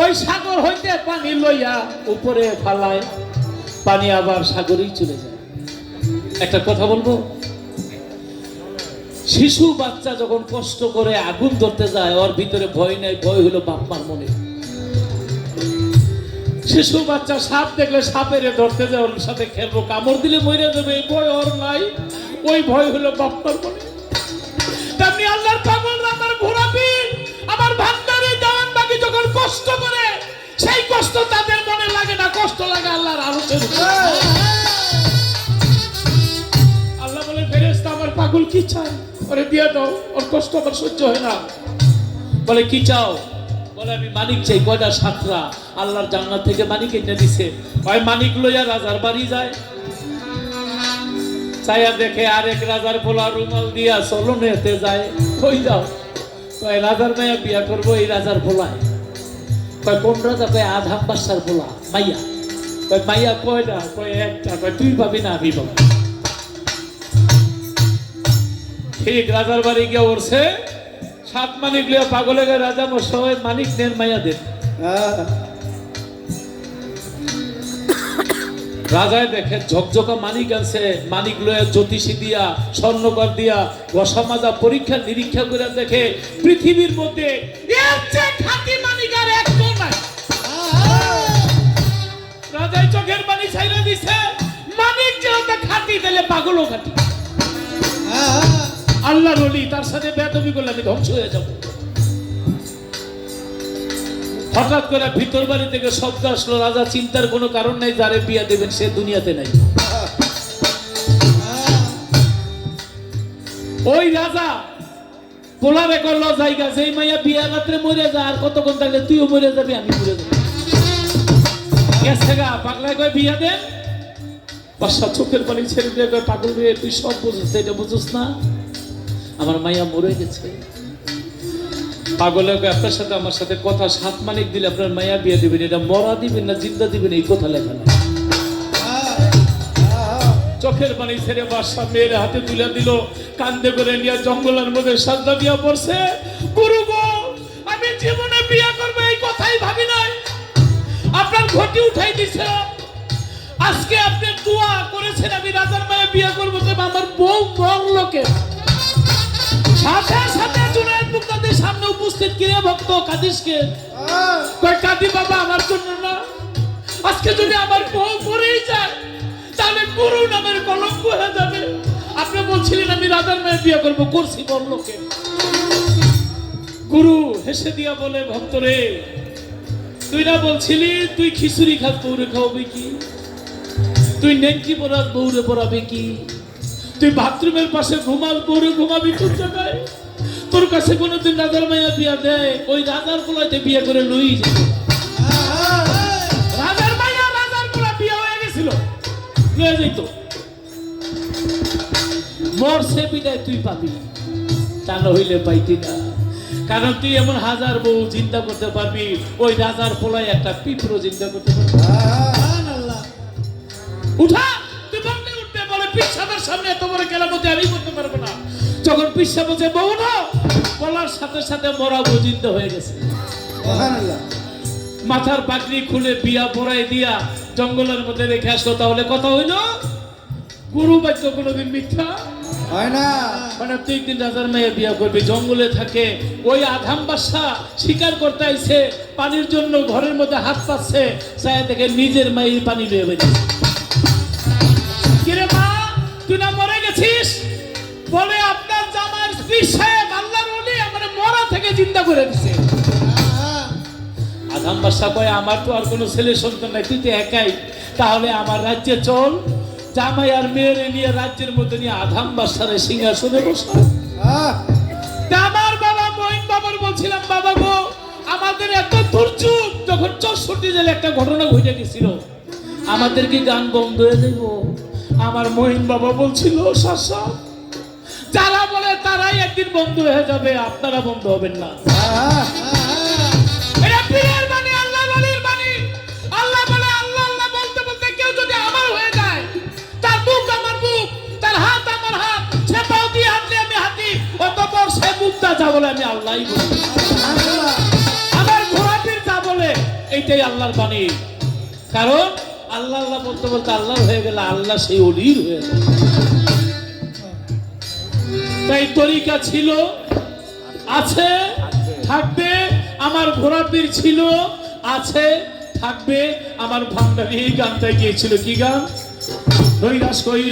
ওই সাগর হইতে পানি লইয়া উপরে ফালায়, পানি আবার সাগরেই চলে যায়। একটা কথা বলবো, শিশু বাচ্চা যখন কষ্ট করে আগুন ধরতে যায়, ওর ভিতরে ভয় নাই, ভয় হলো বাপ মার মনে। শিশু বাচ্চা সাপ দেখলে সাপের ধরতে যায়, ওর সাথে খেলবো, কামড় দিলে মরে যাবে, এই ভয় ওর নাই, ওই ভয় হলো বাপ মার মনে। তেমনি আল্লাহর পাগলরা আমার ঘোরাবি, আমার ভান্ডারে দেওয়ান বাকি যখন কষ্ট করে, সেই কষ্ট তাদের মনে লাগে না, কষ্ট লাগে আল্লাহর আরশের উপরে। আল্লাহ বলে, ফেরেশতা আমার পাগল কি চায়, ওরে দিয়ে দাও, ওর কষ্ট আমার সহ্য হয় না। বলে কি চাও? বলে আমি মানিক চাই। কয়টা? 7টা। আল্লাহর জান্নাত থেকে মানিক এনে দিছে। ওই মানিক লইয়া রাজার বাড়ি যায়, চাইয়া দেখে আরেক রাজার পোলা রুমাল দিয়া চলনেতে যায়। কই যাও? কয় রাজার মাইয়া বিয়া করবো, এই রাজার পোলায়। কয় কোন রাজা? কয় আধাম বাদশার পোলা মাইয়া। কয় মাইয়া কয়টা? কয় একটা। কয় তুই পাবি না, আমি পাবো। ঠিক রাজার বাড়ি গিয়ে উঠছে, 7 মানিক লিয়া পাগলে গিয়ে রাজা মশাই মানিক নেন, মাইয়া দেন। রাজায় দেখে ঝকঝকা মানিক আছে, মানিক লয়ে জ্যোতিষী দিয়া স্বর্ণকর দিয়া ঘষা মাজা পরীক্ষা নিরীক্ষা করে দেখে পৃথিবীর মধ্যে এর চেয়ে খাঁটি মানিক আর একদম নাই। রাজায় চোখের পানি ছাইরা দিছে, মানিক যেটা খাঁটি দিলে পাগলও খাঁটি। আল্লাহর ওলি, তার সাথে বেয়াদবি করলে আমি ধ্বংস হয়ে যাব। হঠাৎ করে ভিতর বাড়ি থেকে শব্দ আসলো, রাজা চিন্তার কোনো কারণ নাই, যারে বিয়া দেবেন সে দুনিয়াতে নাই। ওই রাজা পোলারে করলো জায়গা, যেই মাইয়া বিয়া রাত্রে মরে যায়, আর কতক্ষণ থাকলে তুইও মরে যাবি, আমি মরে যাবো। গেছে গা, পাগলায় কয় বিয়া দেন। বাদশা চোখের পানি ছেড়ে দিয়ে কয়, পাগল রে তুই সব বুঝিস, এটা বুঝিস না, আমার মাইয়া মরে গেছে। পাগলে আপনার সাথে আমার সাথে কথা, 7 মানিক দিলে আপনার মাইয়া বিয়ে দিবেন, এটা মরা দিবেন না জিন্দা দিবেন, এই কথা লেখা নাই। চোখের পানি ছেড়ে বাদশা মেয়ের হাতে তুলে দিল, কান্দে করে নিয়ে জঙ্গলের মধ্যে সাজদা দিয়া পড়ছে। গুরু গো, আমি জীবনে বিয়ে করবো এই কথাই ভাবি নাই, আপনার ঘটি উঠাই দিছে। আজকে আপনি দোয়া করেছেন আমি রাজার মাইয়া বিয়ে করবো, তবে আমার বউ মরলো কে? সাথে সাথে জুনায়েদ মুক্তাদির সামনে উপস্থিত, কিরে ভক্ত কাদিসকে? কয় কাদি বাবা, আমার জন্য না, আজকে যদি আমার বউ মরেই যায় তাহলে গুরু নামের কলঙ্ক হয়ে যাবে। আপনি বলছিলেন আমি রাজার মেয়ে বিয়ে করবো, করছি বড়লোকে। গুরু হেসে দিয়া বলে, ভক্ত রে, তুই না বলছিলি তুই খিচুড়ি খাস, বউরে খাওয়াবে কি? তুই নেংটি পরাস, বউরে পরাবে কি? তুই বাথরুমের পাশে ঘুমাস, বউরে ঘুমাবি কোন জায়গায়? তোর কাছে কোনোদিন রাজার মাইয়া বিয়া দেয়? ওই রাজার পোলাতে বিয়ে করে লই যেত। রাজার মাইয়া রাজার পোলা বিয়ে হয়ে গেছিল, লয়ে যেত। মরছে বিদায় তুই পাবি, তা নইলে পাইতি না। কারণ তুই এমন 1000 বউ চিন্তা করতে পারবি, ওই রাজার পোলায় একটা পিঁপড়ো চিন্তা করতে পারবি। উঠা, তুই বলতে উঠতে বলে পিসাবের সামনে এত বড় কেলামতি আমি করতে পারবো না। যখন পিসা বলছে বউ না, বলার সাথে সাথে মরা বউ চিন্তা হয়ে গেছে। মাথার পাগড়ি খুলে বিয়া পড়াই দিয়া জঙ্গলের মধ্যে রেখে আসলো। তাহলে কথা হইল, গুরু বাক্য কোনোদিন মিথ্যা হয় না। মানে তুই একদিন রাজার মেয়ে বিয়া করবি, জঙ্গলে থাকে। ওই আধাম বাদশা শিকার করতে আইছে, পানির জন্য ঘরের মধ্যে হাত পাচ্ছে, চায় দেখে নিজের মায়ের পানি লয়ে বেরিয়েছে। কিরে মা, তুই না মরে গেছিস? বলে আপনার জামার স্ত্রী সাহেব আল্লাহর ওলি আমারে মরা থেকে জিন্দা করে দিছে। আধাম বাদশা কয়, আমার তো আর কোনো ছেলে সন্তান নাই, তুই তো একাই, তাহলে আমার রাজ্যে চল, জামাই আর মেয়েরে নিয়ে রাজ্যের মধ্যে নিয়ে আধাম বাদশার সিংহাসনে বসা। আমার বাবা মহিন বাবার বলছিলাম, বাবা গো, আমাদের এত দুর্যোগ, যখন 64 জেলে একটা ঘটনা ঘটে গেছিল, আমাদের কি গান বন্ধ হয়ে যাইব? আমার মহিন বাবা বলছিল, শাসা যারা বলে তারাই একদিন বন্ধ হয়ে যাবে, আপনারা বন্ধ হবেন না। এটা পীরের বাণী, আল্লাহর ওলির বাণী। আল্লাহ বলে, আল্লাহ আল্লাহ বলতে বলতে কেউ যদি আমার হয়ে যায়, তার মুখ আমার মুখ, তার হাত আমার হাত, সে পাও দিয়ে হাঁটলে আমি হাঁটি, অতঃপর সে মুক্তা যা বলে আমি আল্লাহই বলি। আমার ঘোড়াটির যা বলে এইটাই আল্লাহর বাণী। কারণ আল্লাহ আল্লাহ বলতে বলতে আল্লাহ হয়ে গেলে আল্লাহ সেই অলির হয়ে গেল। তাই তরিকা ছিল, আছে, থাকবে। আমার ঘোরাপীর ছিল, আছে, থাকবে। আমার ভান্ডারী এই গানটা গিয়েছিল, কি গান? নৈরাশ কই